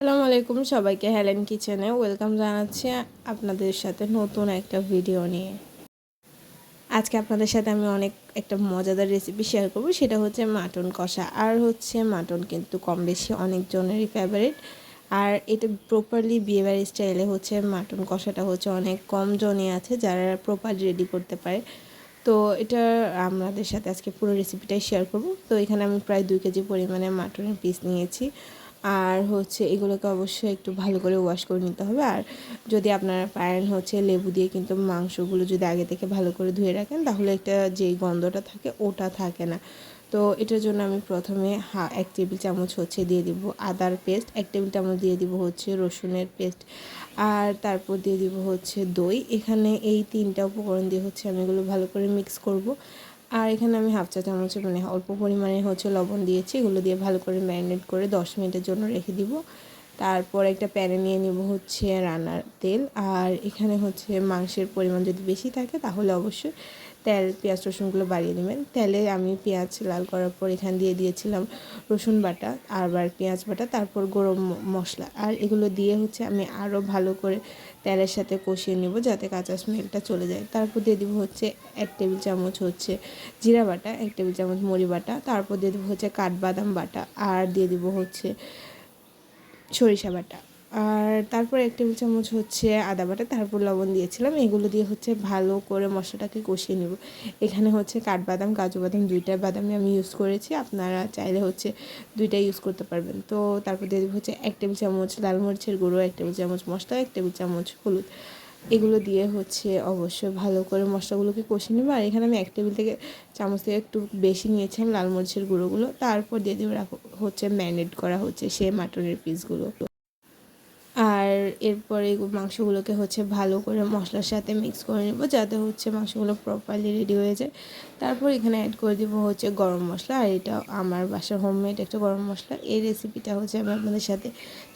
আসসালামু আলাইকুম সবাইকে হেলেন কিচেনে ওয়েলকাম জানাচ্ছি আপনাদের সাথে নতুন একটা ভিডিও নিয়ে। আজকে আপনাদের সাথে আমি একটা মজাদার রেসিপি শেয়ার করব, সেটা হচ্ছে মাটন কষা। আর মাটন কিন্তু কম বেশি অনেকজনেরই ফেভারিট। আর এটা প্রপারলি বিয়েবাড়ি স্টাইলে মাটন কষাটা অনেক কম জনই আছে যারা প্রপার রেডি করতে পারে। তো এটা আপনাদের সাথে আজকে পুরো রেসিপিটাই শেয়ার করব। তো এখানে আমি প্রায় 2 কেজি পরিমাণে মাটনের পিস নিয়েছি। আর এগুলোকে অবশ্যই একটু ভালো করে ওয়াশ করে নিতে হবে। আর যদি আপনারা পারেন লেবু দিয়ে কিন্তু মাংসগুলো যদি আগে থেকে ভালো করে ধুয়ে রাখেন, তাহলে একটা যেই গন্ধটা থাকে ওটা থাকে না। তো এটার জন্য আমি প্রথমে 1 টেবিল চামচ দিয়ে দিব আদার পেস্ট, 1 টেবিল চামচ দিয়ে দিব রসুনের পেস্ট, আর তারপর দিয়ে দিব দই। এখানে এই 3টা উপকরণ দিয়ে আমি এগুলো ভালো করে মিক্স করব। আর এখানে আমি 1/2 চা চামচ অল্প পরিমাণে লবণ দিয়েছি। এগুলো দিয়ে ভালো করে ম্যারিনেট করে 10 মিনিটের জন্য রেখে দিব। তারপর একটা প্যানে নিয়ে নিব রান্নার তেল। আর এখানে মাংসের পরিমাণ যদি বেশি থাকে তাহলে অবশ্যই তেল পেঁয়াজ রসুনগুলো বাড়িয়ে নেবেন। তেলে আমি পেঁয়াজ লাল করার পর এখানে দিয়ে দিয়েছিলাম রসুন বাটা, আবার পেঁয়াজ বাটা, তারপর গরম মশলা। আর এগুলো দিয়ে আমি আরও ভালো করে তেলের সাথে কষিয়ে নেব যাতে কাঁচা স্মেলটা চলে যায়। তারপর দিয়ে দিব 1 টেবিল চামচ জিরা বাটা, 1 টেবিল চামচ মরি বাটা, তারপর দিয়ে দিব কাঠবাদাম বাটা, আর দিয়ে দিব সরিষা বাটা, আর তারপর 1 টেবিল চামচ আদা বাটা, তারপর লবণ দিয়েছিলাম। এগুলো দিয়ে ভালো করে মশলাটাকে কষিয়ে নেব। এখানে কাঠবাদাম কাজু বাদাম 2টা বাদামই আমি ইউজ করেছি, আপনারা চাইলে 2টাই ইউজ করতে পারবেন। তো তারপর দিয়ে দেবো 1 টেবিল চামচ লাল মরিচের গুঁড়ো, 1 টেবিল চামচ মশলা, 1 টেবিল চামচ হলুদ। এগুলো দিয়ে অবশ্যই ভালো করে মশলাগুলোকে কষিয়ে নেব। আর এখানে আমি 1 টেবিল চামচ থেকে একটু বেশি নিয়েছিলাম লাল মরিচের গুঁড়োগুলো। তারপর দিয়ে দেবো ম্যারিনেট করা সে মাটনের পিসগুলো। আর এরপরে মাংসগুলোকে ভালো করে মশলার সাথে মিক্স করে নেব যাতে মাংসগুলো প্রপারলি রেডি হয়ে যায়। তারপর এখানে অ্যাড করে দেবো গরম মশলা। আর এটা আমার বাসার হোমমেড একটা গরম মশলা। এই রেসিপিটা আমি আপনাদের সাথে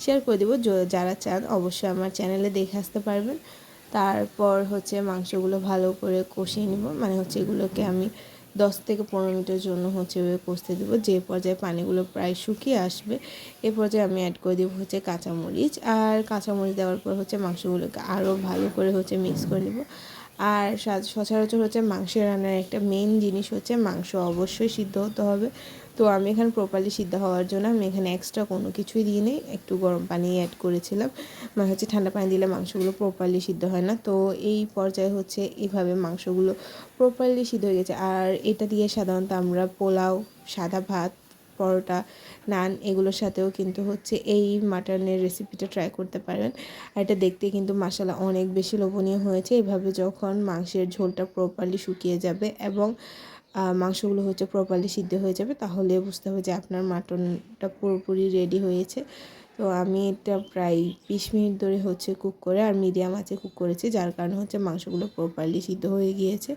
শেয়ার করে দেবো। যারা চান অবশ্যই আমার চ্যানেলে দেখে আসতে পারবেন। তারপর মাংসগুলো ভালো করে কষিয়ে নেব, মানে এগুলোকে আমি 10 থেকে 15 মিনিটের জন্য কষতে দেবো। যে পর্যায়ে পানিগুলো প্রায় শুকিয়ে আসবে এ পর্যায়ে আমি অ্যাড করে দেবো কাঁচামরিচ। আর কাঁচামরিচ দেওয়ার পর মাংসগুলোকে আরও ভালো করে মিক্স করে নেব। আর সচরাচর মাংসের রান্নার একটা মেইন জিনিস মাংস অবশ্যই সিদ্ধ হতে হবে। তো আমি এখানে প্রপারলি সিদ্ধ হওয়ার জন্য আমি এখানে এক্সট্রা কোনো কিছুই দিই নেই, একটু গরম পানি অ্যাড করেছিলাম। মানে ঠান্ডা পানি দিলে মাংসগুলো প্রপারলি সিদ্ধ হয় না। তো এই পর্যায়ে এইভাবে মাংসগুলো প্রপারলি সিদ্ধ হয়ে গেছে। আর এটা দিয়ে সাধারণত আমরা পোলাও, সাদা ভাত, পরোটা, নান এগুলোর সাথেও কিন্তু এই মাটনের রেসিপিটা ট্রাই করতে পারেন। আর এটা দেখতে কিন্তু মাশাআল্লাহ অনেক বেশি লোভনীয় হয়েছে। এভাবে যখন মাংসের ঝোলটা প্রপারলি শুকিয়ে যাবে এবং মাংসগুলো প্রপারলি সিদ্ধ হয়ে যাবে, তাহলে বুঝতে হবে যে আপনার মাটনটা পুরোপুরি রেডি হয়েছে। তো আমি এটা প্রায় 20 মিনিট ধরে কুক করে আর মিডিয়াম আঁচে কুক করেছি, যার কারণে মাংসগুলো প্রপারলি সিদ্ধ হয়ে গিয়েছে।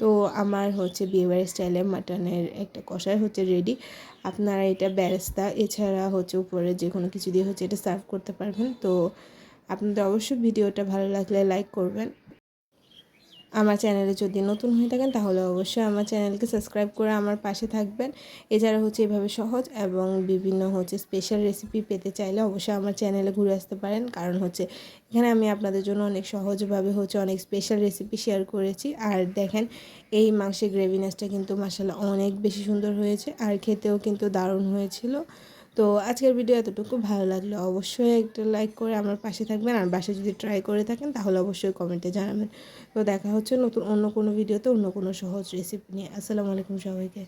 তো আমার বিয়েবাড়ির স্টাইলে মাটনের একটা কষাই রেডি। আপনারা এটা বেরেস্তা এছাড়া উপরে যে কোনো কিছু দিয়ে এটা সার্ভ করতে পারবেন। তো আপনাদের অবশ্যই ভিডিওটা ভালো লাগলে লাইক করবেন। আমার চ্যানেলে যদি নতুন হয়ে থাকেন তাহলে অবশ্যই আমার চ্যানেলকে সাবস্ক্রাইব করে আমার পাশে থাকবেন। এছাড়া এভাবে সহজ এবং বিভিন্ন স্পেশাল রেসিপি পেতে চাইলে অবশ্যই আমার চ্যানেলে ঘুরে আসতে পারেন। কারণ এখানে আমি আপনাদের জন্য অনেক সহজভাবে অনেক স্পেশাল রেসিপি শেয়ার করেছি। আর দেখেন এই মাংসের গ্রেভিনেসটা কিন্তু মাশাআল্লাহ অনেক বেশি সুন্দর হয়েছে, আর খেতেও কিন্তু দারুণ হয়েছিল। তো আজকের ভিডিও এতটুকু। ভালো লাগলে অবশ্যই একটা লাইক করে আমার পাশে থাকবেন। আর বাসায় যদি ট্রাই করে থাকেন তাহলে অবশ্যই কমেন্টে জানাবেন। তো দেখা হচ্ছে অন্য কোনো ভিডিওতে অন্য কোনো সহজ রেসিপি নিয়ে। আসসালামু আলাইকুম সবাইকে।